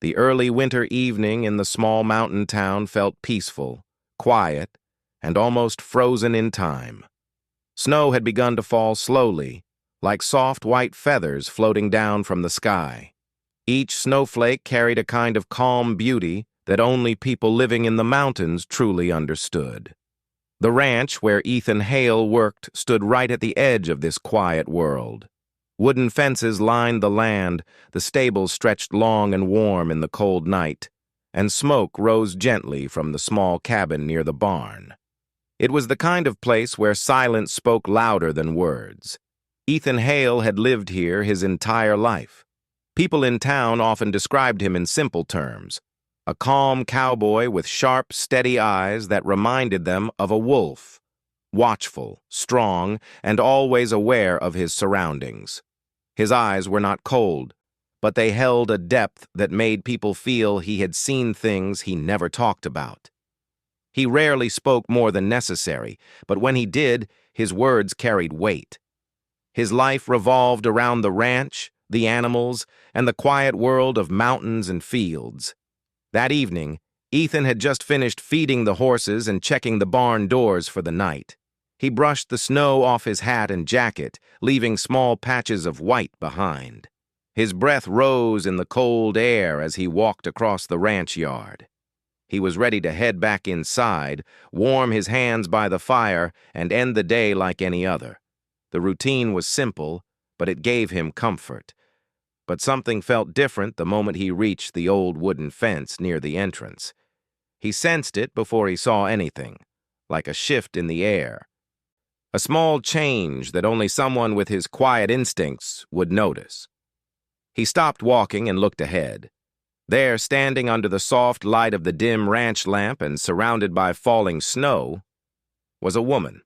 The early winter evening in the small mountain town felt peaceful, quiet, and almost frozen in time. Snow had begun to fall slowly, like soft white feathers floating down from the sky. Each snowflake carried a kind of calm beauty that only people living in the mountains truly understood. The ranch where Ethan Hale worked stood right at the edge of this quiet world. Wooden fences lined the land, the stables stretched long and warm in the cold night, and smoke rose gently from the small cabin near the barn. It was the kind of place where silence spoke louder than words. Ethan Hale had lived here his entire life. People in town often described him in simple terms: a calm cowboy with sharp, steady eyes that reminded them of a wolf, watchful, strong, and always aware of his surroundings. His eyes were not cold, but they held a depth that made people feel he had seen things he never talked about. He rarely spoke more than necessary, but when he did, his words carried weight. His life revolved around the ranch, the animals, and the quiet world of mountains and fields. That evening, Ethan had just finished feeding the horses and checking the barn doors for the night. He brushed the snow off his hat and jacket, leaving small patches of white behind. His breath rose in the cold air as he walked across the ranch yard. He was ready to head back inside, warm his hands by the fire, and end the day like any other. The routine was simple, but it gave him comfort. But something felt different the moment he reached the old wooden fence near the entrance. He sensed it before he saw anything, like a shift in the air. A small change that only someone with his quiet instincts would notice. He stopped walking and looked ahead. There, standing under the soft light of the dim ranch lamp and surrounded by falling snow, was a woman.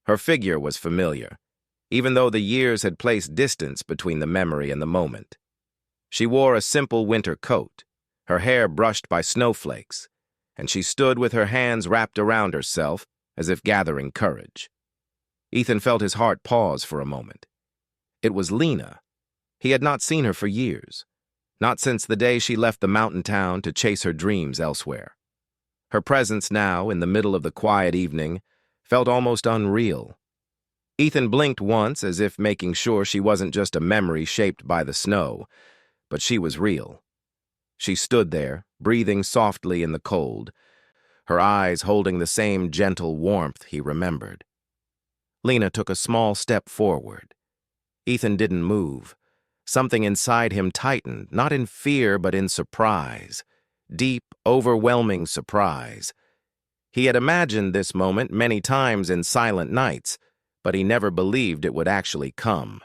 Her figure was familiar, even though the years had placed distance between the memory and the moment. She wore a simple winter coat, her hair brushed by snowflakes, and she stood with her hands wrapped around herself as if gathering courage. Ethan felt his heart pause for a moment. It was Lena. He had not seen her for years, not since the day she left the mountain town to chase her dreams elsewhere. Her presence now, in the middle of the quiet evening, felt almost unreal. Ethan blinked once as if making sure she wasn't just a memory shaped by the snow, but she was real. She stood there, breathing softly in the cold, her eyes holding the same gentle warmth he remembered. Lena took a small step forward. Ethan didn't move. Something inside him tightened, not in fear but in surprise. Deep, overwhelming surprise. He had imagined this moment many times in silent nights, but he never believed it would actually come.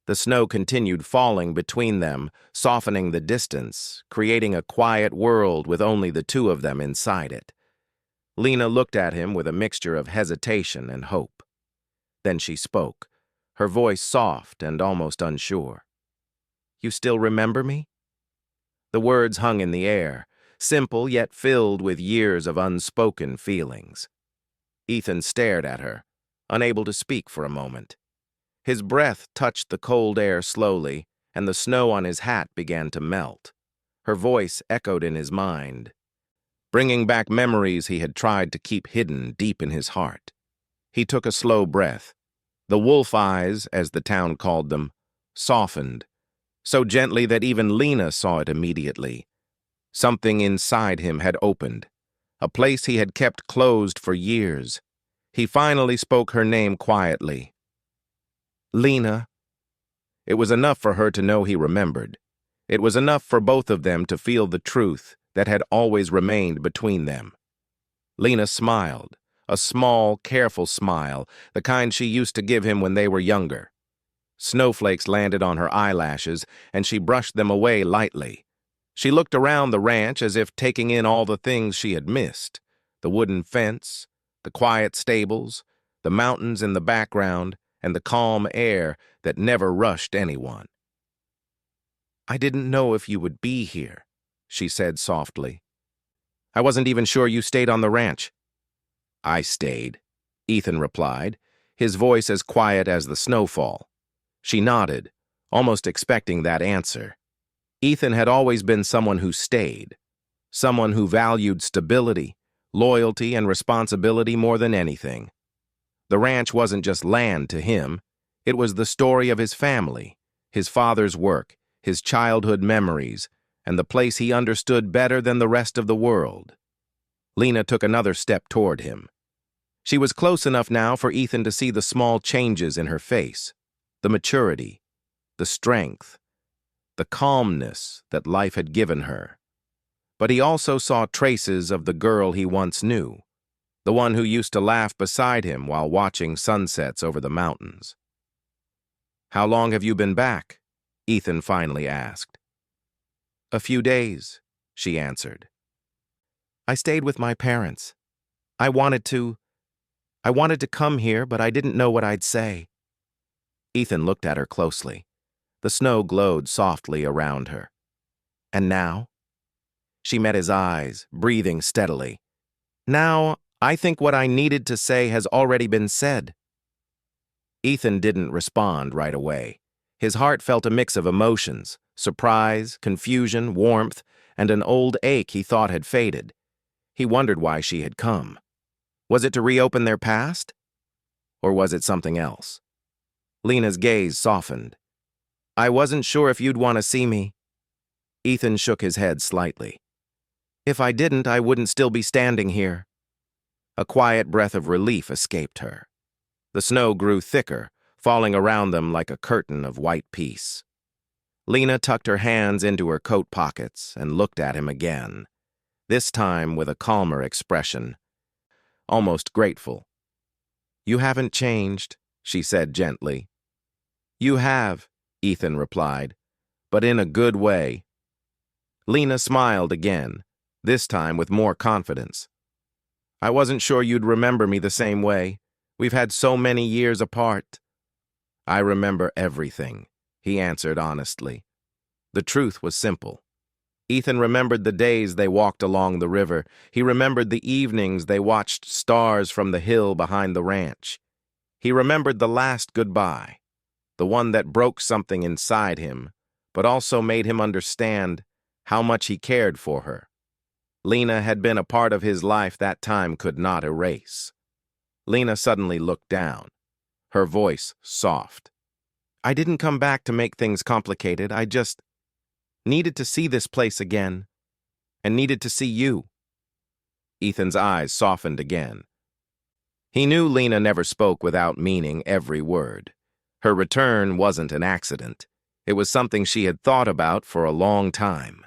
The snow continued falling between them, softening the distance, creating a quiet world with only the two of them inside it. Lena looked at him with a mixture of hesitation and hope. Then she spoke, her voice soft and almost unsure. "You still remember me?" The words hung in the air, simple yet filled with years of unspoken feelings. Ethan stared at her, unable to speak for a moment. His breath touched the cold air slowly, and the snow on his hat began to melt. Her voice echoed in his mind, bringing back memories he had tried to keep hidden deep in his heart. He took a slow breath. The wolf eyes, as the town called them, softened, so gently that even Lena saw it immediately. Something inside him had opened, a place he had kept closed for years. He finally spoke her name quietly. "Lena." It was enough for her to know he remembered. It was enough for both of them to feel the truth that had always remained between them. Lena smiled, a small, careful smile, the kind she used to give him when they were younger. Snowflakes landed on her eyelashes, and she brushed them away lightly. She looked around the ranch as if taking in all the things she had missed: the wooden fence, the quiet stables, the mountains in the background, and the calm air that never rushed anyone. "I didn't know if you would be here," she said softly. "I wasn't even sure you stayed on the ranch." "I stayed," Ethan replied, his voice as quiet as the snowfall. She nodded, almost expecting that answer. Ethan had always been someone who stayed, someone who valued stability, loyalty, and responsibility more than anything. The ranch wasn't just land to him, it was the story of his family, his father's work, his childhood memories, and the place he understood better than the rest of the world. Lena took another step toward him. She was close enough now for Ethan to see the small changes in her face, the maturity, the strength, the calmness that life had given her. But he also saw traces of the girl he once knew, the one who used to laugh beside him while watching sunsets over the mountains. "How long have you been back?" Ethan finally asked. "A few days," she answered. "I stayed with my parents. I wanted to come here, but I didn't know what I'd say." Ethan looked at her closely. The snow glowed softly around her. "And now?" She met his eyes, breathing steadily. "Now, I think what I needed to say has already been said." Ethan didn't respond right away. His heart felt a mix of emotions, surprise, confusion, warmth, and an old ache he thought had faded. He wondered why she had come. Was it to reopen their past? Or was it something else? Lena's gaze softened. "I wasn't sure if you'd want to see me." Ethan shook his head slightly. "If I didn't, I wouldn't still be standing here." A quiet breath of relief escaped her. The snow grew thicker, falling around them like a curtain of white peace. Lena tucked her hands into her coat pockets and looked at him again, this time with a calmer expression, almost grateful. "You haven't changed," she said gently. "You have," Ethan replied, "but in a good way." Lena smiled again, this time with more confidence. "I wasn't sure you'd remember me the same way. We've had so many years apart." "I remember everything," he answered honestly. The truth was simple. Ethan remembered the days they walked along the river. He remembered the evenings they watched stars from the hill behind the ranch. He remembered the last goodbye, the one that broke something inside him, but also made him understand how much he cared for her. Lena had been a part of his life that time could not erase. Lena suddenly looked down, her voice soft. "I didn't come back to make things complicated. I just needed to see this place again, and needed to see you." Ethan's eyes softened again. He knew Lena never spoke without meaning every word. Her return wasn't an accident. It was something she had thought about for a long time.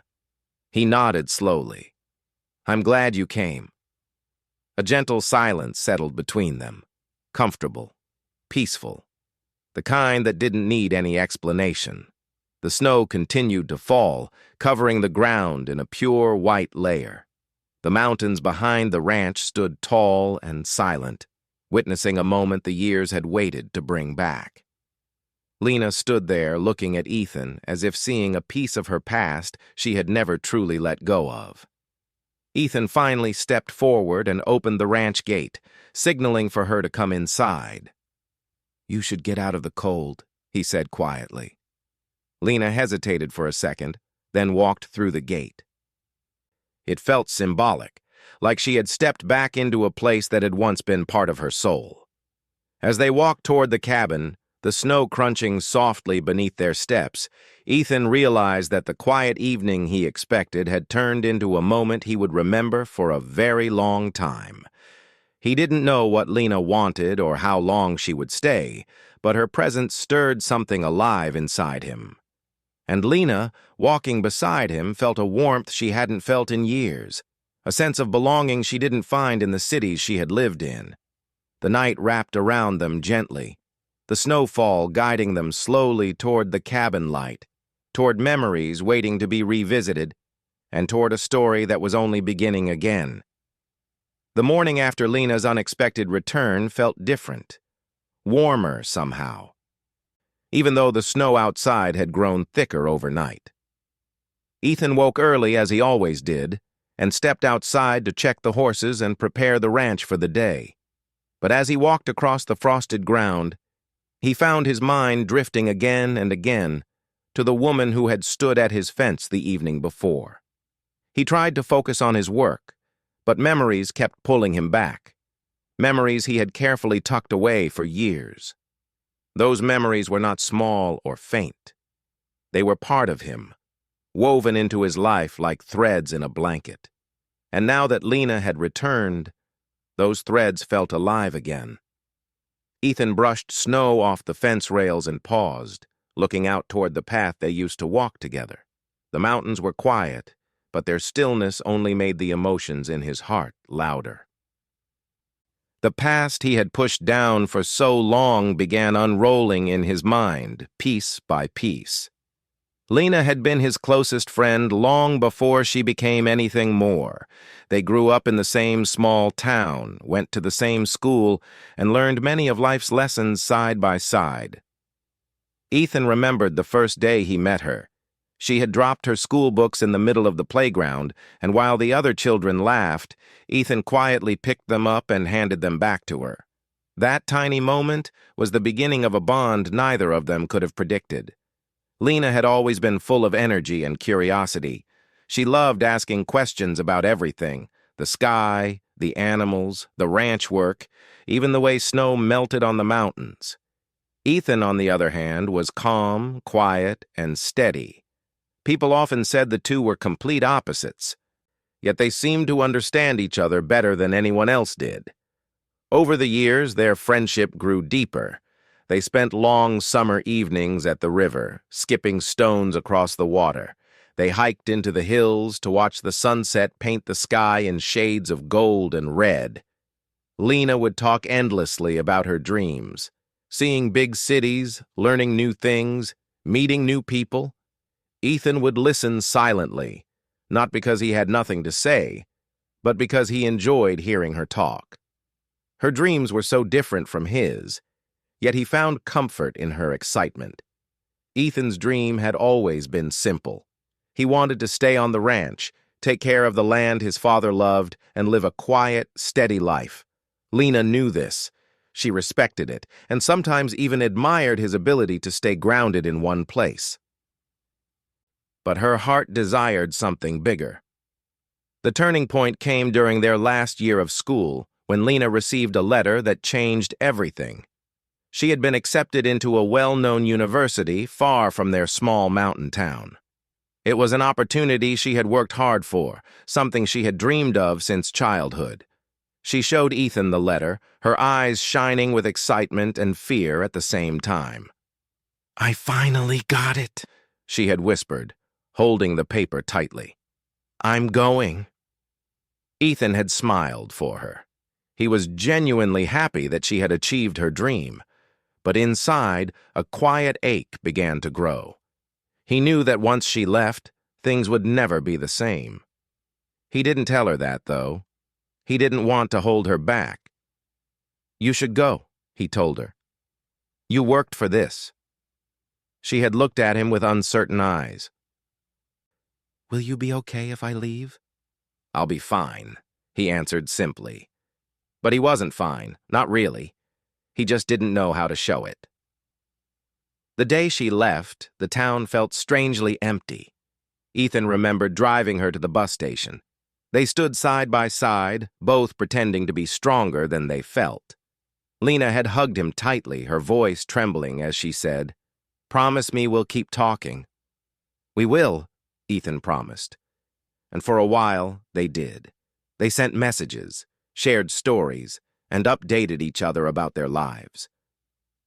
He nodded slowly. "I'm glad you came." A gentle silence settled between them, comfortable, peaceful, the kind that didn't need any explanation. The snow continued to fall, covering the ground in a pure white layer. The mountains behind the ranch stood tall and silent, witnessing a moment the years had waited to bring back. Lena stood there looking at Ethan as if seeing a piece of her past she had never truly let go of. Ethan finally stepped forward and opened the ranch gate, signaling for her to come inside. "You should get out of the cold," he said quietly. Lena hesitated for a second, then walked through the gate. It felt symbolic, like she had stepped back into a place that had once been part of her soul. As they walked toward the cabin, the snow crunching softly beneath their steps, Ethan realized that the quiet evening he expected had turned into a moment he would remember for a very long time. He didn't know what Lena wanted or how long she would stay, but her presence stirred something alive inside him. And Lena, walking beside him, felt a warmth she hadn't felt in years, a sense of belonging she didn't find in the cities she had lived in. The night wrapped around them gently, the snowfall guiding them slowly toward the cabin light, toward memories waiting to be revisited, and toward a story that was only beginning again. The morning after Lena's unexpected return felt different, warmer somehow, even though the snow outside had grown thicker overnight. Ethan woke early as he always did, and stepped outside to check the horses and prepare the ranch for the day. But as he walked across the frosted ground, he found his mind drifting again and again to the woman who had stood at his fence the evening before. He tried to focus on his work, but memories kept pulling him back. Memories he had carefully tucked away for years. Those memories were not small or faint. They were part of him, woven into his life like threads in a blanket. And now that Lena had returned, those threads felt alive again. Ethan brushed snow off the fence rails and paused, looking out toward the path they used to walk together. The mountains were quiet, but their stillness only made the emotions in his heart louder. The past he had pushed down for so long began unrolling in his mind, piece by piece. Lena had been his closest friend long before she became anything more. They grew up in the same small town, went to the same school, and learned many of life's lessons side by side. Ethan remembered the first day he met her. She had dropped her school books in the middle of the playground, and while the other children laughed, Ethan quietly picked them up and handed them back to her. That tiny moment was the beginning of a bond neither of them could have predicted. Lena had always been full of energy and curiosity. She loved asking questions about everything: the sky, the animals, the ranch work, even the way snow melted on the mountains. Ethan, on the other hand, was calm, quiet, and steady. People often said the two were complete opposites, yet they seemed to understand each other better than anyone else did. Over the years, their friendship grew deeper. They spent long summer evenings at the river, skipping stones across the water. They hiked into the hills to watch the sunset paint the sky in shades of gold and red. Lena would talk endlessly about her dreams, seeing big cities, learning new things, meeting new people. Ethan would listen silently, not because he had nothing to say, but because he enjoyed hearing her talk. Her dreams were so different from his, yet he found comfort in her excitement. Ethan's dream had always been simple. He wanted to stay on the ranch, take care of the land his father loved, and live a quiet, steady life. Lena knew this. She respected it, and sometimes even admired his ability to stay grounded in one place. But her heart desired something bigger. The turning point came during their last year of school, when Lena received a letter that changed everything. She had been accepted into a well-known university far from their small mountain town. It was an opportunity she had worked hard for, something she had dreamed of since childhood. She showed Ethan the letter, her eyes shining with excitement and fear at the same time. "I finally got it," she had whispered, holding the paper tightly. "I'm going." Ethan had smiled for her. He was genuinely happy that she had achieved her dream. But inside, a quiet ache began to grow. He knew that once she left, things would never be the same. He didn't tell her that, though. He didn't want to hold her back. "You should go," he told her. "You worked for this." She had looked at him with uncertain eyes. "Will you be okay if I leave?" "I'll be fine," he answered simply. But he wasn't fine, not really. He just didn't know how to show it. The day she left, the town felt strangely empty. Ethan remembered driving her to the bus station. They stood side by side, both pretending to be stronger than they felt. Lena had hugged him tightly, her voice trembling as she said, "Promise me we'll keep talking." "We will," Ethan promised. And for a while, they did. They sent messages, shared stories, and updated each other about their lives.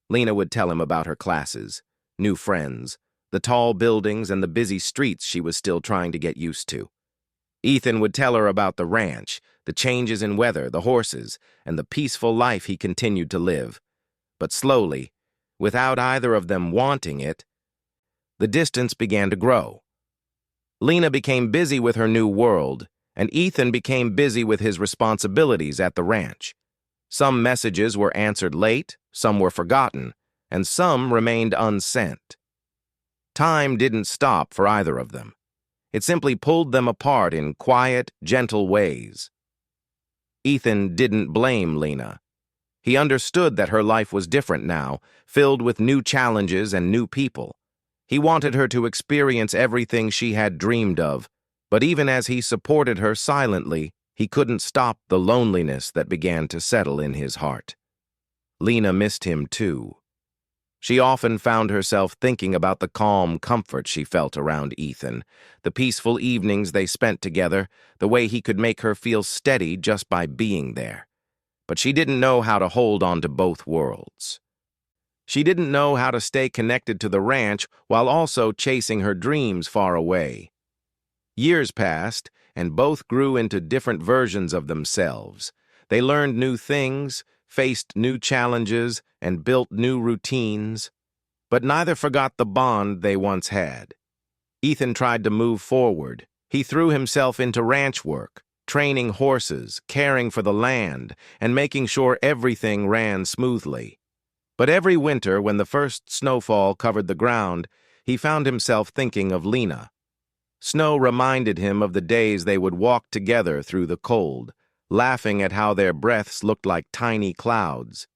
Lena would tell him about her classes, new friends, the tall buildings and the busy streets she was still trying to get used to. Ethan would tell her about the ranch, the changes in weather, the horses, and the peaceful life he continued to live. But slowly, without either of them wanting it, the distance began to grow. Lena became busy with her new world, and Ethan became busy with his responsibilities at the ranch. Some messages were answered late, some were forgotten, and some remained unsent. Time didn't stop for either of them. It simply pulled them apart in quiet, gentle ways. Ethan didn't blame Lena. He understood that her life was different now, filled with new challenges and new people. He wanted her to experience everything she had dreamed of, but even as he supported her silently, he couldn't stop the loneliness that began to settle in his heart. Lena missed him too. She often found herself thinking about the calm comfort she felt around Ethan, the peaceful evenings they spent together, the way he could make her feel steady just by being there. But she didn't know how to hold on to both worlds. She didn't know how to stay connected to the ranch while also chasing her dreams far away. Years passed, and both grew into different versions of themselves. They learned new things, faced new challenges, and built new routines. But neither forgot the bond they once had. Ethan tried to move forward. He threw himself into ranch work, training horses, caring for the land, and making sure everything ran smoothly. But every winter, when the first snowfall covered the ground, he found himself thinking of Lena. Snow reminded him of the days they would walk together through the cold, laughing at how their breaths looked like tiny clouds.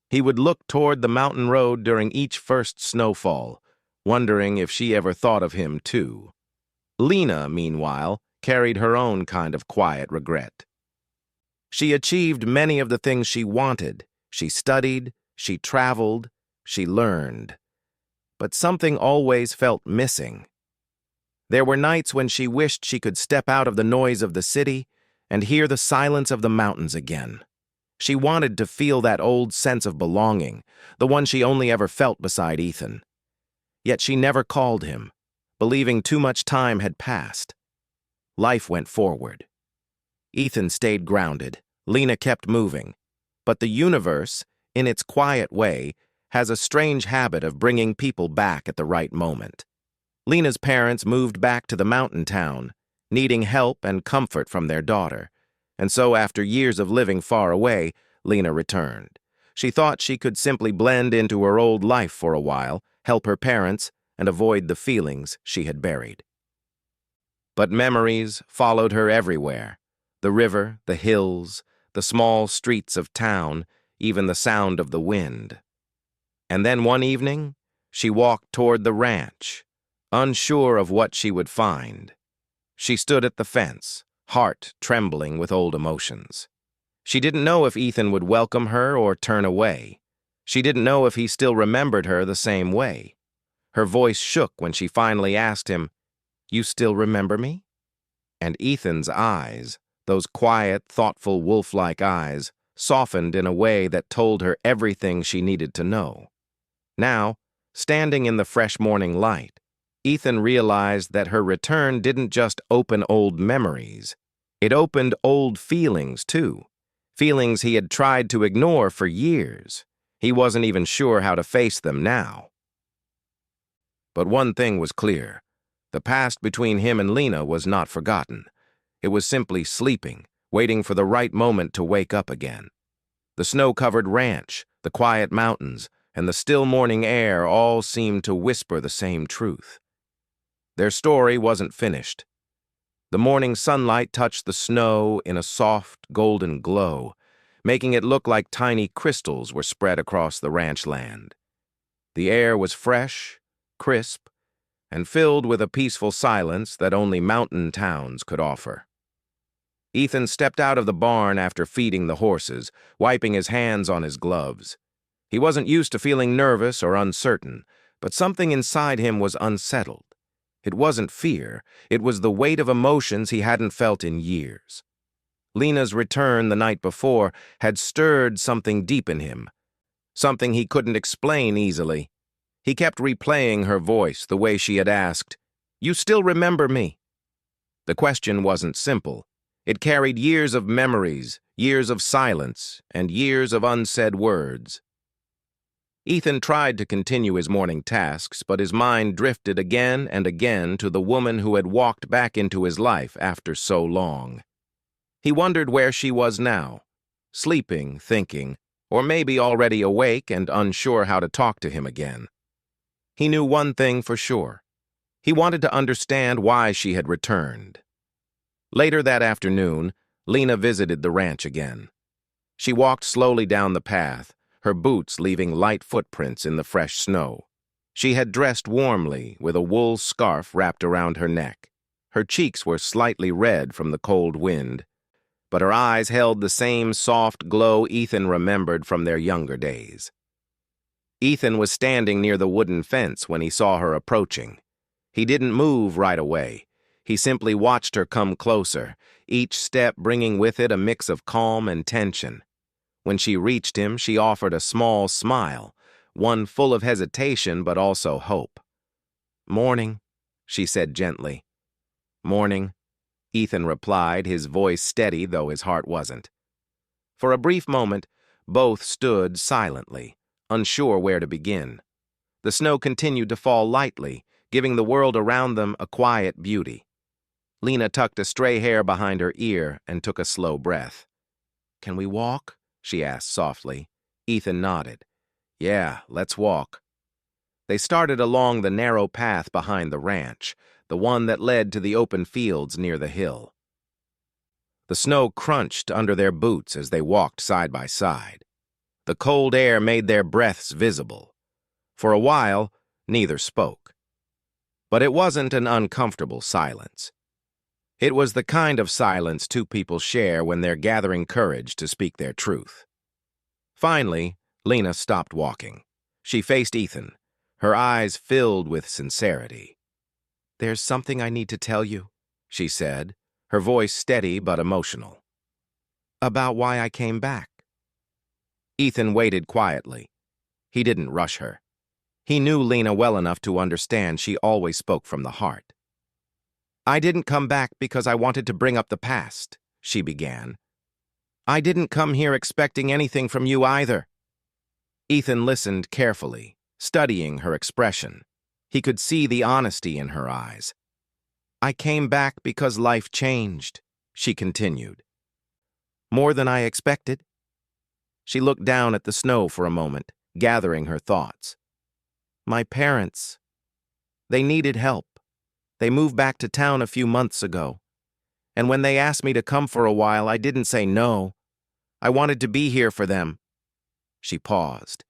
He would look toward the mountain road during each first snowfall, wondering if she ever thought of him too. Lena, meanwhile, carried her own kind of quiet regret. She achieved many of the things she wanted. She studied, she traveled, she learned. But something always felt missing. There were nights when she wished she could step out of the noise of the city and hear the silence of the mountains again. She wanted to feel that old sense of belonging, the one she only ever felt beside Ethan. Yet she never called him, believing too much time had passed. Life went forward. Ethan stayed grounded. Lena kept moving. But the universe, in its quiet way, has a strange habit of bringing people back at the right moment. Lena's parents moved back to the mountain town, needing help and comfort from their daughter. And so after years of living far away, Lena returned. She thought she could simply blend into her old life for a while, help her parents, and avoid the feelings she had buried. But memories followed her everywhere. The river, the hills, the small streets of town, even the sound of the wind. And then one evening, she walked toward the ranch, unsure of what she would find. She stood at the fence, heart trembling with old emotions. She didn't know if Ethan would welcome her or turn away. She didn't know if he still remembered her the same way. Her voice shook when she finally asked him, "You still remember me?" And Ethan's eyes, those quiet, thoughtful, wolf-like eyes, softened in a way that told her everything she needed to know. Now, standing in the fresh morning light, Ethan realized that her return didn't just open old memories. It opened old feelings, too. Feelings he had tried to ignore for years. He wasn't even sure how to face them now. But one thing was clear. The past between him and Lena was not forgotten. It was simply sleeping, waiting for the right moment to wake up again. The snow-covered ranch, the quiet mountains, and the still morning air all seemed to whisper the same truth. Their story wasn't finished. The morning sunlight touched the snow in a soft, golden glow, making it look like tiny crystals were spread across the ranch land. The air was fresh, crisp, and filled with a peaceful silence that only mountain towns could offer. Ethan stepped out of the barn after feeding the horses, wiping his hands on his gloves. He wasn't used to feeling nervous or uncertain, but something inside him was unsettled. It wasn't fear, it was the weight of emotions he hadn't felt in years. Lena's return the night before had stirred something deep in him, something he couldn't explain easily. He kept replaying her voice the way she had asked, "You still remember me?" The question wasn't simple. It carried years of memories, years of silence, and years of unsaid words. Ethan tried to continue his morning tasks, but his mind drifted again and again to the woman who had walked back into his life after so long. He wondered where she was now, sleeping, thinking, or maybe already awake and unsure how to talk to him again. He knew one thing for sure. He wanted to understand why she had returned. Later that afternoon, Lena visited the ranch again. She walked slowly down the path, her boots leaving light footprints in the fresh snow. She had dressed warmly, with a wool scarf wrapped around her neck. Her cheeks were slightly red from the cold wind, but her eyes held the same soft glow Ethan remembered from their younger days. Ethan was standing near the wooden fence when he saw her approaching. He didn't move right away. He simply watched her come closer, each step bringing with it a mix of calm and tension. When she reached him, she offered a small smile, one full of hesitation but also hope. "Morning," she said gently. "Morning," Ethan replied, his voice steady though his heart wasn't. For a brief moment, both stood silently, unsure where to begin. The snow continued to fall lightly, giving the world around them a quiet beauty. Lena tucked a stray hair behind her ear and took a slow breath. "Can we walk?" she asked softly. Ethan nodded. "Yeah, let's walk." They started along the narrow path behind the ranch, the one that led to the open fields near the hill. The snow crunched under their boots as they walked side by side. The cold air made their breaths visible. For a while, neither spoke. But it wasn't an uncomfortable silence. It was the kind of silence two people share when they're gathering courage to speak their truth. Finally, Lena stopped walking. She faced Ethan, her eyes filled with sincerity. "There's something I need to tell you," she said, her voice steady but emotional. "About why I came back." Ethan waited quietly. He didn't rush her. He knew Lena well enough to understand she always spoke from the heart. "I didn't come back because I wanted to bring up the past," she began. "I didn't come here expecting anything from you either." Ethan listened carefully, studying her expression. He could see the honesty in her eyes. "I came back because life changed," she continued. "More than I expected." She looked down at the snow for a moment, gathering her thoughts. "My parents, they needed help. They moved back to town a few months ago. And when they asked me to come for a while, I didn't say no. I wanted to be here for them." She paused.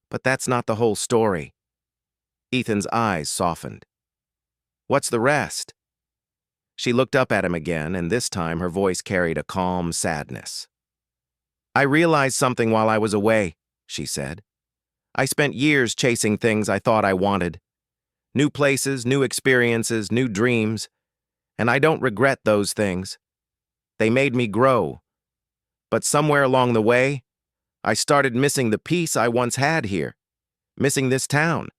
"But that's not the whole story." Ethan's eyes softened. "What's the rest?" She looked up at him again, and this time her voice carried a calm sadness. "I realized something while I was away," she said. "I spent years chasing things I thought I wanted. New places, new experiences, new dreams. And I don't regret those things. They made me grow. But somewhere along the way, I started missing the peace I once had here. Missing this town.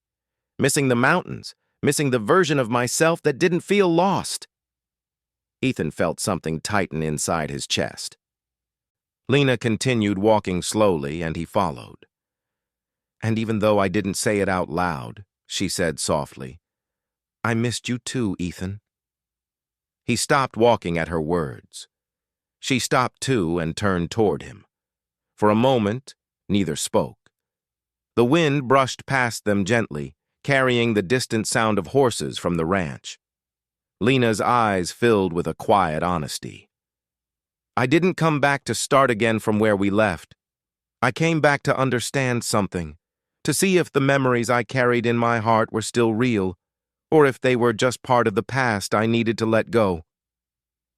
Missing the mountains. Missing the version of myself that didn't feel lost." Ethan felt something tighten inside his chest. Lena continued walking slowly, and he followed. "And even though I didn't say it out loud," she said softly, "I missed you too, Ethan." He stopped walking at her words. She stopped too and turned toward him. For a moment, neither spoke. The wind brushed past them gently, carrying the distant sound of horses from the ranch. Lena's eyes filled with a quiet honesty. "I didn't come back to start again from where we left. I came back to understand something, to see if the memories I carried in my heart were still real, or if they were just part of the past I needed to let go."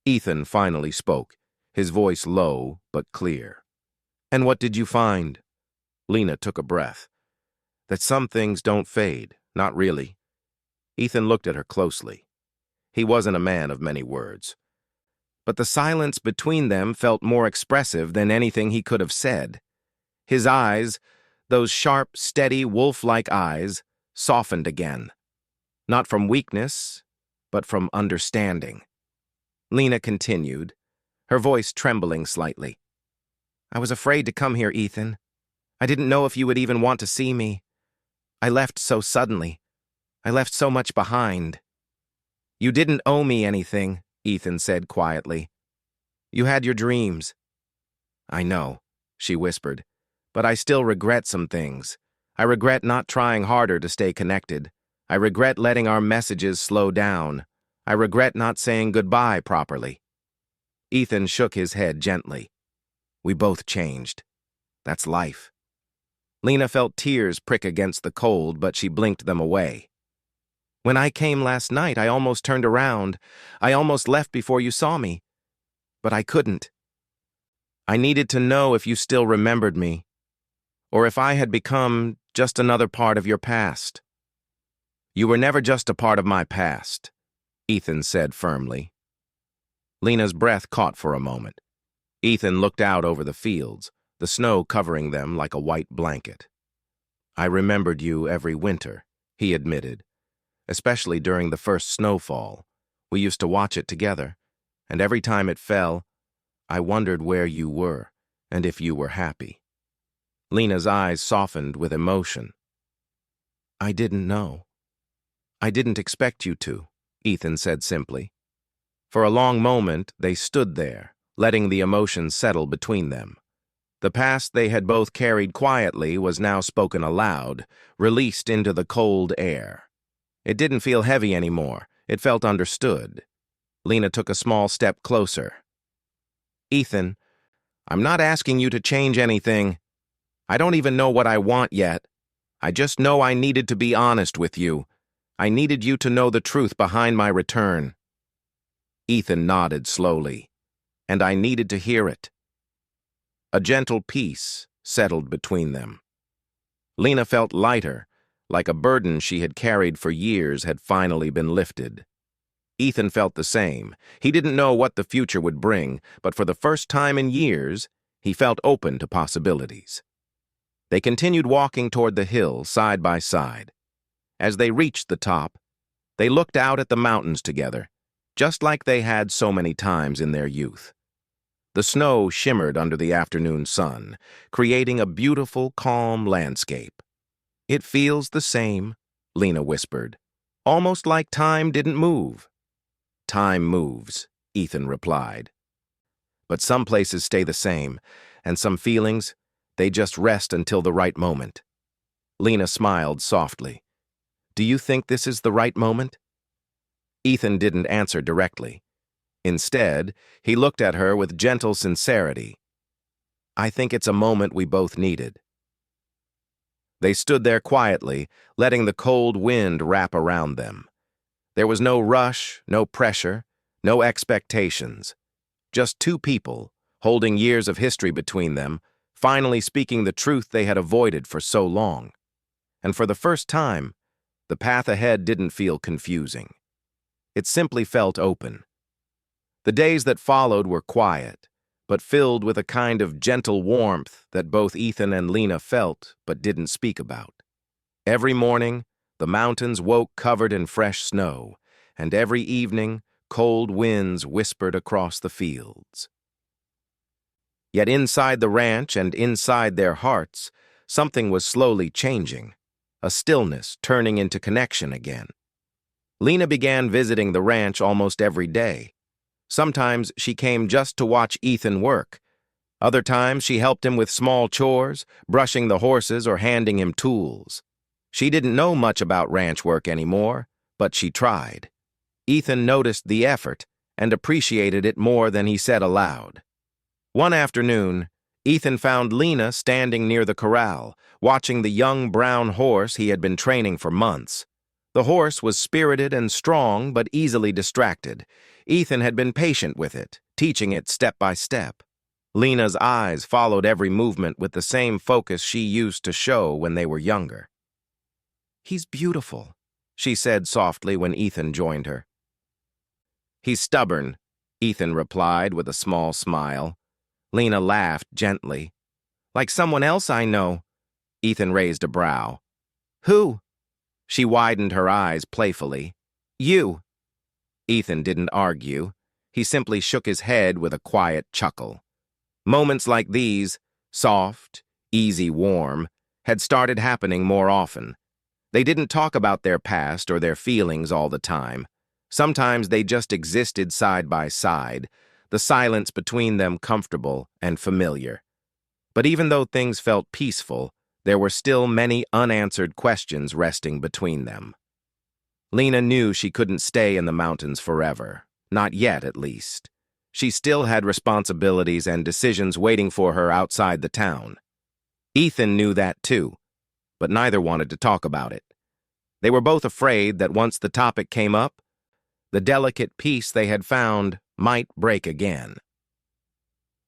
Ethan finally spoke, his voice low but clear. "And what did you find?" Lena took a breath. "That some things don't fade, not really." Ethan looked at her closely. He wasn't a man of many words. But the silence between them felt more expressive than anything he could have said. His eyes, those sharp, steady, wolf-like eyes, softened again. Not from weakness, but from understanding. Lena continued, her voice trembling slightly. "I was afraid to come here, Ethan. I didn't know if you would even want to see me. I left so suddenly. I left so much behind." "You didn't owe me anything," Ethan said quietly. "You had your dreams." "I know," she whispered, "but I still regret some things. I regret not trying harder to stay connected. I regret letting our messages slow down. I regret not saying goodbye properly." Ethan shook his head gently. "We both changed. That's life." Lena felt tears prick against the cold, but she blinked them away. "When I came last night, I almost turned around. I almost left before you saw me. But I couldn't. I needed to know if you still remembered me, or if I had become just another part of your past." "You were never just a part of my past," Ethan said firmly. Lena's breath caught for a moment. Ethan looked out over the fields, the snow covering them like a white blanket. "I remembered you every winter," he admitted, "especially during the first snowfall. We used to watch it together, and every time it fell, I wondered where you were and if you were happy." Lena's eyes softened with emotion. "I didn't know. I didn't expect you to," Ethan said simply. For a long moment, they stood there, letting the emotion settle between them. The past they had both carried quietly was now spoken aloud, released into the cold air. It didn't feel heavy anymore. It felt understood. Lena took a small step closer. "Ethan, I'm not asking you to change anything. I don't even know what I want yet. I just know I needed to be honest with you. I needed you to know the truth behind my return." Ethan nodded slowly, and I needed to hear it. A gentle peace settled between them. Lena felt lighter, like a burden she had carried for years had finally been lifted. Ethan felt the same. He didn't know what the future would bring, but for the first time in years, he felt open to possibilities. They continued walking toward the hill side by side. As they reached the top, they looked out at the mountains together, just like they had so many times in their youth. The snow shimmered under the afternoon sun, creating a beautiful, calm landscape. "It feels the same," Lena whispered, "almost like time didn't move." "Time moves," Ethan replied. "But some places stay the same, and some feelings, they just rest until the right moment." Lena smiled softly. "Do you think this is the right moment?" Ethan didn't answer directly. Instead, he looked at her with gentle sincerity. "I think it's a moment we both needed." They stood there quietly, letting the cold wind wrap around them. There was no rush, no pressure, no expectations. Just two people, holding years of history between them, finally speaking the truth they had avoided for so long. And for the first time, the path ahead didn't feel confusing. It simply felt open. The days that followed were quiet, but filled with a kind of gentle warmth that both Ethan and Lena felt but didn't speak about. Every morning, the mountains woke covered in fresh snow, and every evening, cold winds whispered across the fields. Yet inside the ranch and inside their hearts, something was slowly changing, a stillness turning into connection again. Lena began visiting the ranch almost every day. Sometimes she came just to watch Ethan work. Other times she helped him with small chores, brushing the horses or handing him tools. She didn't know much about ranch work anymore, but she tried. Ethan noticed the effort and appreciated it more than he said aloud. One afternoon, Ethan found Lena standing near the corral, watching the young brown horse he had been training for months. The horse was spirited and strong, but easily distracted. Ethan had been patient with it, teaching it step by step. Lena's eyes followed every movement with the same focus she used to show when they were younger. "He's beautiful," she said softly when Ethan joined her. "He's stubborn," Ethan replied with a small smile. Lena laughed gently. "Like someone else I know." Ethan raised a brow. "Who?" She widened her eyes playfully. "You." Ethan didn't argue. He simply shook his head with a quiet chuckle. Moments like these, soft, easy, warm, had started happening more often. They didn't talk about their past or their feelings all the time. Sometimes they just existed side by side, the silence between them comfortable and familiar. But even though things felt peaceful, there were still many unanswered questions resting between them. Lena knew she couldn't stay in the mountains forever, not yet at least. She still had responsibilities and decisions waiting for her outside the town. Ethan knew that too, but neither wanted to talk about it. They were both afraid that once the topic came up, the delicate peace they had found might break again.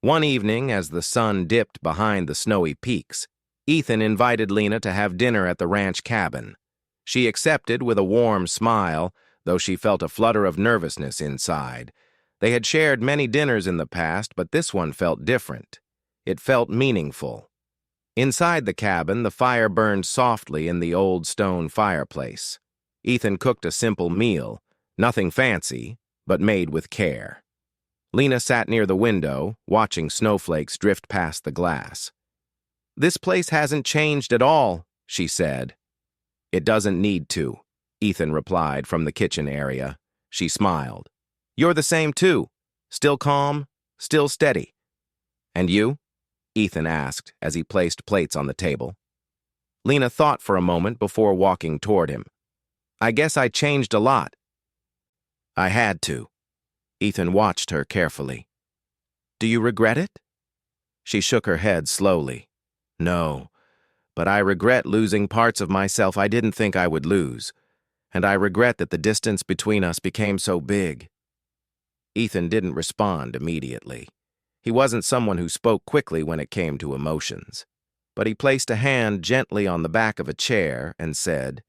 One evening, as the sun dipped behind the snowy peaks, Ethan invited Lena to have dinner at the ranch cabin. She accepted with a warm smile, though she felt a flutter of nervousness inside. They had shared many dinners in the past, but this one felt different. It felt meaningful. Inside the cabin, the fire burned softly in the old stone fireplace. Ethan cooked a simple meal, nothing fancy, but made with care. Lena sat near the window, watching snowflakes drift past the glass. "This place hasn't changed at all," she said. "It doesn't need to," Ethan replied from the kitchen area. She smiled. "You're the same too. Still calm, still steady." "And you?" Ethan asked as he placed plates on the table. Lena thought for a moment before walking toward him. "I guess I changed a lot." "I had to." Ethan watched her carefully. "Do you regret it?" She shook her head slowly. "No, but I regret losing parts of myself I didn't think I would lose, and I regret that the distance between us became so big." Ethan didn't respond immediately. He wasn't someone who spoke quickly when it came to emotions, but he placed a hand gently on the back of a chair and said,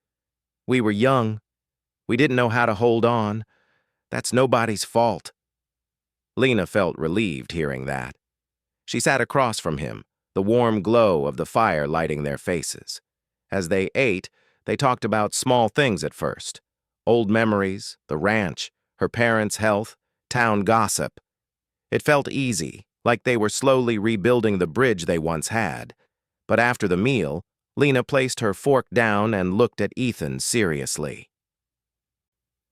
"We were young. We didn't know how to hold on. That's nobody's fault." Lena felt relieved hearing that. She sat across from him, the warm glow of the fire lighting their faces. As they ate, they talked about small things at first. Old memories, the ranch, her parents' health, town gossip. It felt easy, like they were slowly rebuilding the bridge they once had. But after the meal, Lena placed her fork down and looked at Ethan seriously.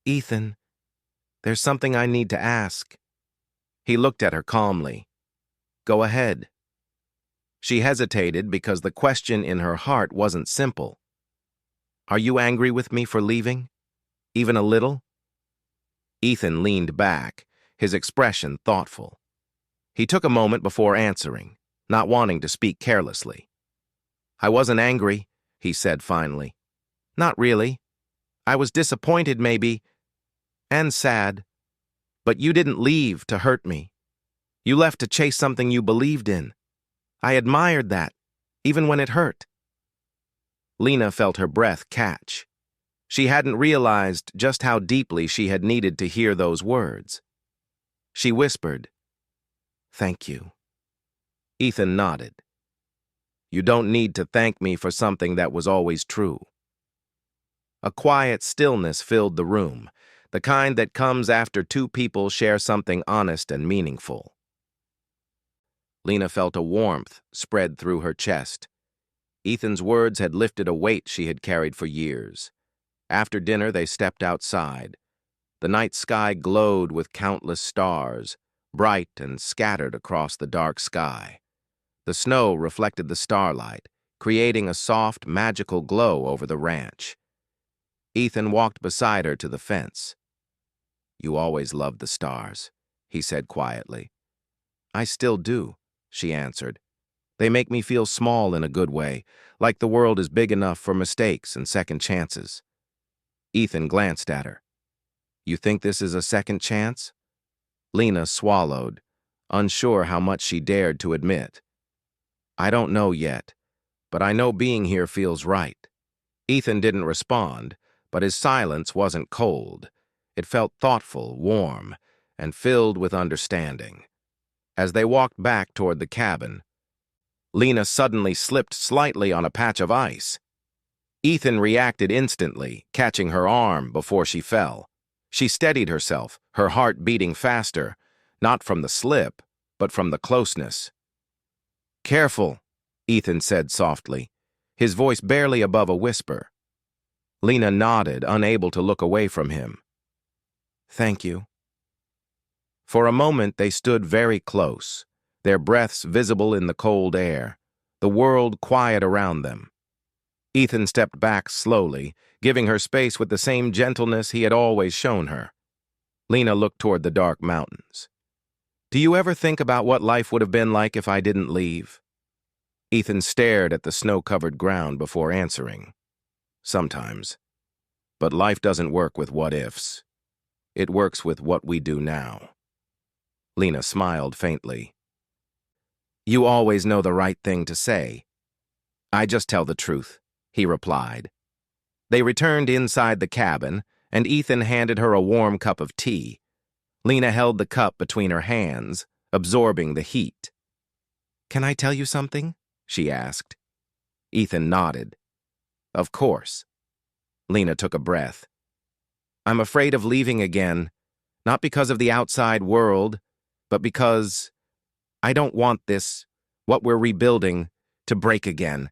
"Ethan, there's something I need to ask." He looked at her calmly. "Go ahead." She hesitated because the question in her heart wasn't simple. "Are you angry with me for leaving? Even a little?" Ethan leaned back, his expression thoughtful. He took a moment before answering, not wanting to speak carelessly. "I wasn't angry," he said finally. "Not really. I was disappointed maybe, and sad. But you didn't leave to hurt me. You left to chase something you believed in. I admired that, even when it hurt." Lena felt her breath catch. She hadn't realized just how deeply she had needed to hear those words. She whispered, "Thank you." Ethan nodded. "You don't need to thank me for something that was always true." A quiet stillness filled the room, the kind that comes after two people share something honest and meaningful. Lena felt a warmth spread through her chest. Ethan's words had lifted a weight she had carried for years. After dinner, they stepped outside. The night sky glowed with countless stars, bright and scattered across the dark sky. The snow reflected the starlight, creating a soft, magical glow over the ranch. Ethan walked beside her to the fence. "You always loved the stars," he said quietly. "I still do," she answered. "They make me feel small in a good way, like the world is big enough for mistakes and second chances." Ethan glanced at her. "You think this is a second chance?" Lena swallowed, unsure how much she dared to admit. "I don't know yet, but I know being here feels right." Ethan didn't respond, but his silence wasn't cold. It felt thoughtful, warm, and filled with understanding. As they walked back toward the cabin, Lena suddenly slipped slightly on a patch of ice. Ethan reacted instantly, catching her arm before she fell. She steadied herself, her heart beating faster, not from the slip, but from the closeness. "Careful," Ethan said softly, his voice barely above a whisper. Lena nodded, unable to look away from him. "Thank you." For a moment they stood very close, their breaths visible in the cold air, the world quiet around them. Ethan stepped back slowly, giving her space with the same gentleness he had always shown her. Lena looked toward the dark mountains. "Do you ever think about what life would have been like if I didn't leave?" Ethan stared at the snow-covered ground before answering. Sometimes. But life doesn't work with what-ifs. It works with what we do now. Lena smiled faintly. You always know the right thing to say. I just tell the truth, he replied. They returned inside the cabin, and Ethan handed her a warm cup of tea. Lena held the cup between her hands, absorbing the heat. Can I tell you something? She asked. Ethan nodded. Of course. Lena took a breath. I'm afraid of leaving again, not because of the outside world, but because I don't want this, what we're rebuilding, to break again.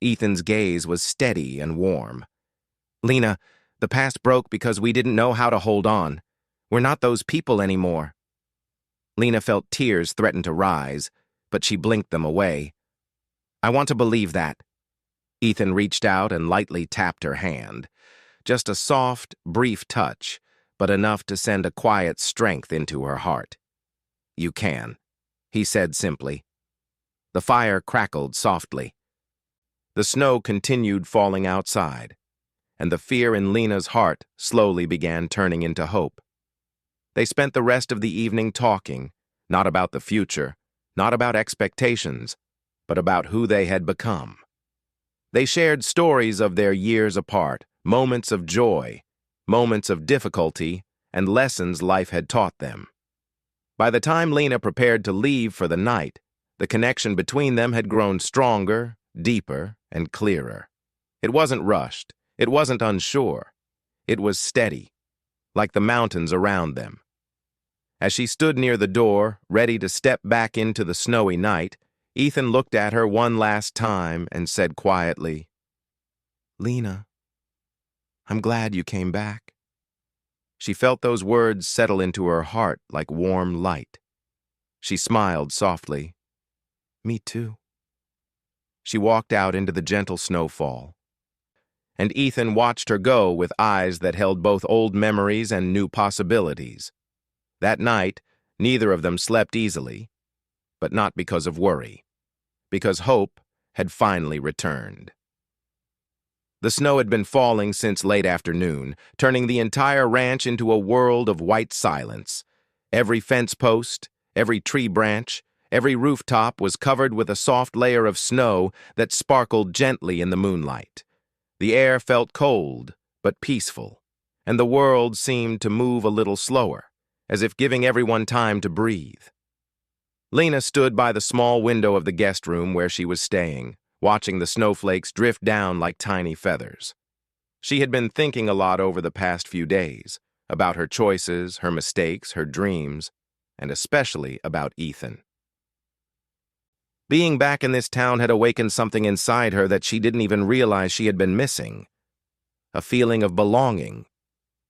Ethan's gaze was steady and warm. Lena, the past broke because we didn't know how to hold on. We're not those people anymore. Lena felt tears threaten to rise, but she blinked them away. I want to believe that. Ethan reached out and lightly tapped her hand. Just a soft, brief touch, but enough to send a quiet strength into her heart. You can, he said simply. The fire crackled softly. The snow continued falling outside, and the fear in Lena's heart slowly began turning into hope. They spent the rest of the evening talking, not about the future, not about expectations, but about who they had become. They shared stories of their years apart, moments of joy, moments of difficulty, and lessons life had taught them. By the time Lena prepared to leave for the night, the connection between them had grown stronger, deeper, and clearer. It wasn't rushed. It wasn't unsure. It was steady, like the mountains around them. As she stood near the door, ready to step back into the snowy night, Ethan looked at her one last time and said quietly, Lena, I'm glad you came back. She felt those words settle into her heart like warm light. She smiled softly. Me too. She walked out into the gentle snowfall, and Ethan watched her go with eyes that held both old memories and new possibilities. That night, neither of them slept easily, but not because of worry, because hope had finally returned. The snow had been falling since late afternoon, turning the entire ranch into a world of white silence. Every fence post, every tree branch, every rooftop was covered with a soft layer of snow that sparkled gently in the moonlight. The air felt cold, but peaceful, and the world seemed to move a little slower, as if giving everyone time to breathe. Lena stood by the small window of the guest room where she was staying, watching the snowflakes drift down like tiny feathers. She had been thinking a lot over the past few days, about her choices, her mistakes, her dreams, and especially about Ethan. Being back in this town had awakened something inside her that she didn't even realize she had been missing. A feeling of belonging.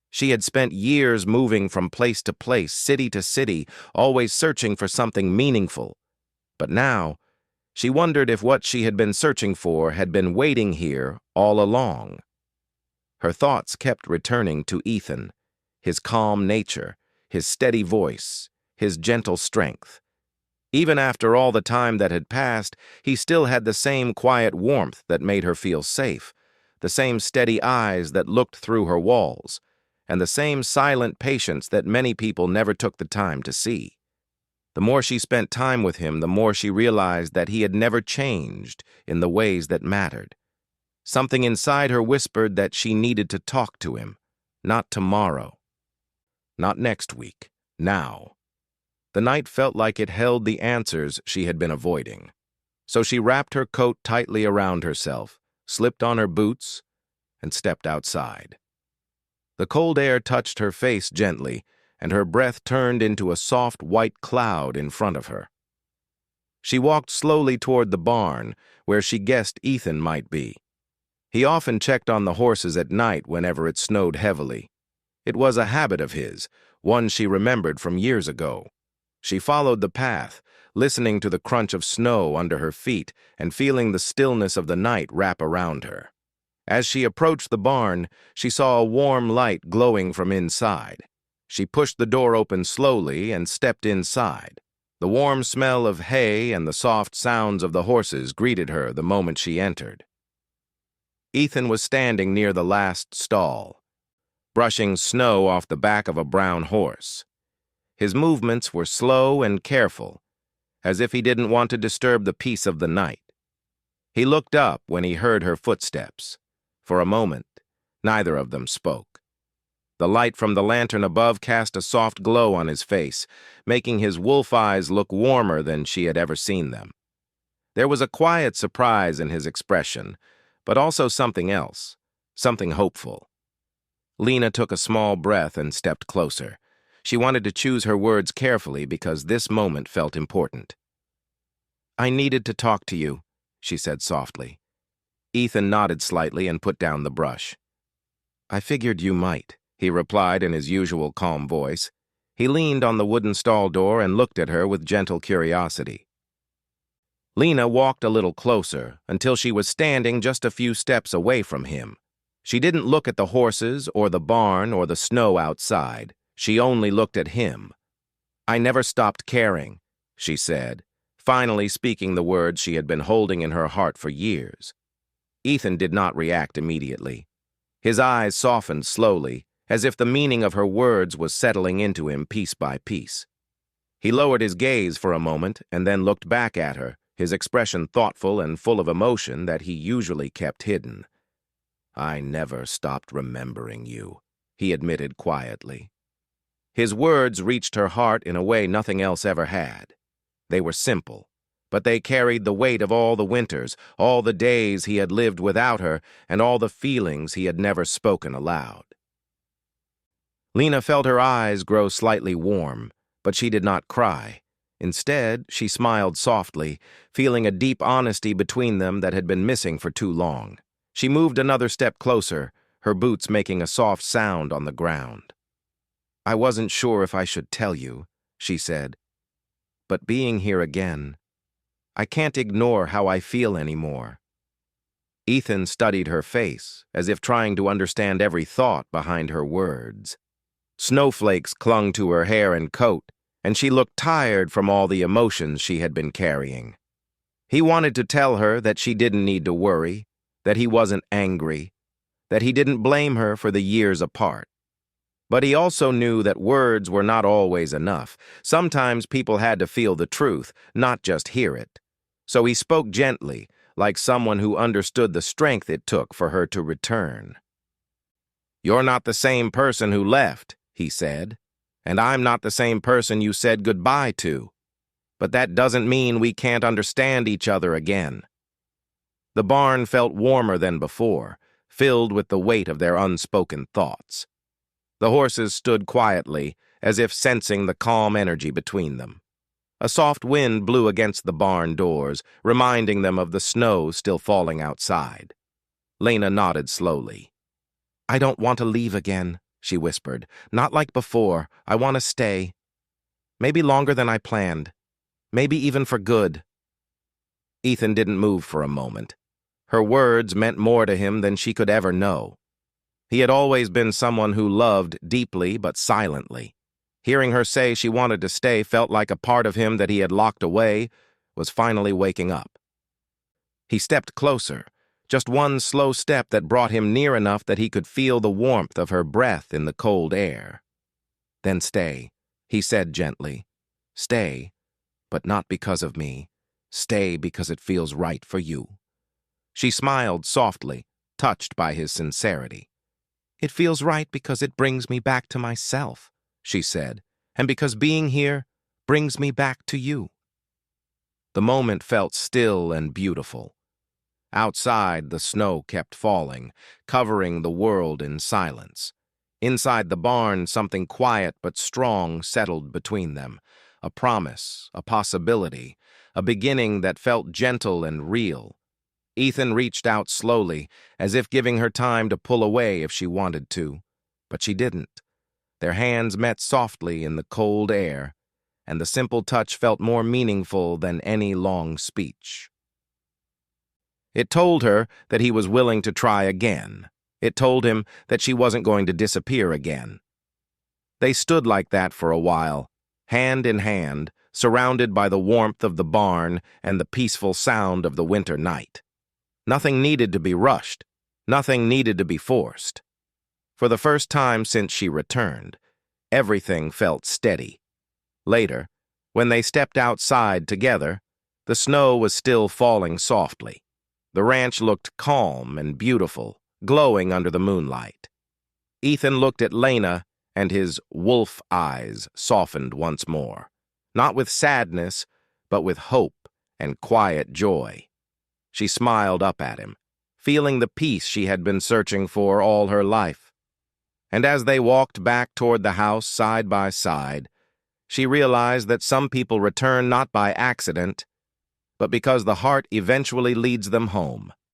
She had spent years moving from place to place, city to city, always searching for something meaningful. But now, she wondered if what she had been searching for had been waiting here all along. Her thoughts kept returning to Ethan, his calm nature, his steady voice, his gentle strength. Even after all the time that had passed, he still had the same quiet warmth that made her feel safe, the same steady eyes that looked through her walls, and the same silent patience that many people never took the time to see. The more she spent time with him, the more she realized that he had never changed in the ways that mattered. Something inside her whispered that she needed to talk to him, not tomorrow, not next week, now. The night felt like it held the answers she had been avoiding. So she wrapped her coat tightly around herself, slipped on her boots, and stepped outside. The cold air touched her face gently, and her breath turned into a soft white cloud in front of her. She walked slowly toward the barn, where she guessed Ethan might be. He often checked on the horses at night whenever it snowed heavily. It was a habit of his, one she remembered from years ago. She followed the path, listening to the crunch of snow under her feet and feeling the stillness of the night wrap around her. As she approached the barn, she saw a warm light glowing from inside. She pushed the door open slowly and stepped inside. The warm smell of hay and the soft sounds of the horses greeted her the moment she entered. Ethan was standing near the last stall, brushing snow off the back of a brown horse. His movements were slow and careful, as if he didn't want to disturb the peace of the night. He looked up when he heard her footsteps. For a moment, neither of them spoke. The light from the lantern above cast a soft glow on his face, making his wolf eyes look warmer than she had ever seen them. There was a quiet surprise in his expression, but also something else, something hopeful. Lena took a small breath and stepped closer. She wanted to choose her words carefully because this moment felt important. "I needed to talk to you," she said softly. Ethan nodded slightly and put down the brush. "I figured you might," he replied in his usual calm voice. He leaned on the wooden stall door and looked at her with gentle curiosity. Lena walked a little closer until she was standing just a few steps away from him. She didn't look at the horses or the barn or the snow outside. She only looked at him. "I never stopped caring," she said, finally speaking the words she had been holding in her heart for years. Ethan did not react immediately. His eyes softened slowly, as if the meaning of her words was settling into him piece by piece. He lowered his gaze for a moment and then looked back at her, his expression thoughtful and full of emotion that he usually kept hidden. "I never stopped remembering you," he admitted quietly. His words reached her heart in a way nothing else ever had. They were simple, but they carried the weight of all the winters, all the days he had lived without her, and all the feelings he had never spoken aloud. Lena felt her eyes grow slightly warm, but she did not cry. Instead, she smiled softly, feeling a deep honesty between them that had been missing for too long. She moved another step closer, her boots making a soft sound on the ground. "I wasn't sure if I should tell you," she said, "but being here again, I can't ignore how I feel anymore." Ethan studied her face, as if trying to understand every thought behind her words. Snowflakes clung to her hair and coat, and she looked tired from all the emotions she had been carrying. He wanted to tell her that she didn't need to worry, that he wasn't angry, that he didn't blame her for the years apart. But he also knew that words were not always enough. Sometimes people had to feel the truth, not just hear it. So he spoke gently, like someone who understood the strength it took for her to return. "You're not the same person who left," he said, "and I'm not the same person you said goodbye to. But that doesn't mean we can't understand each other again." The barn felt warmer than before, filled with the weight of their unspoken thoughts. The horses stood quietly, as if sensing the calm energy between them. A soft wind blew against the barn doors, reminding them of the snow still falling outside. Lena nodded slowly. "I don't want to leave again," she whispered. "Not like before. I want to stay. Maybe longer than I planned. Maybe even for good." Ethan didn't move for a moment. Her words meant more to him than she could ever know. He had always been someone who loved deeply but silently. Hearing her say she wanted to stay felt like a part of him that he had locked away was finally waking up. He stepped closer, just one slow step that brought him near enough that he could feel the warmth of her breath in the cold air. "Then stay," he said gently. "Stay, but not because of me. Stay because it feels right for you." She smiled softly, touched by his sincerity. "It feels right because it brings me back to myself," she said, "and because being here brings me back to you." The moment felt still and beautiful. Outside, the snow kept falling, covering the world in silence. Inside the barn, something quiet but strong settled between them. A promise, a possibility, a beginning that felt gentle and real. Ethan reached out slowly, as if giving her time to pull away if she wanted to. But she didn't. Their hands met softly in the cold air, and the simple touch felt more meaningful than any long speech. It told her that he was willing to try again. It told him that she wasn't going to disappear again. They stood like that for a while, hand in hand, surrounded by the warmth of the barn and the peaceful sound of the winter night. Nothing needed to be rushed. Nothing needed to be forced. For the first time since she returned, everything felt steady. Later, when they stepped outside together, the snow was still falling softly. The ranch looked calm and beautiful, glowing under the moonlight. Ethan looked at Lena, and his wolf eyes softened once more, not with sadness, but with hope and quiet joy. She smiled up at him, feeling the peace she had been searching for all her life. And as they walked back toward the house side by side, she realized that some people return not by accident, but because the heart eventually leads them home.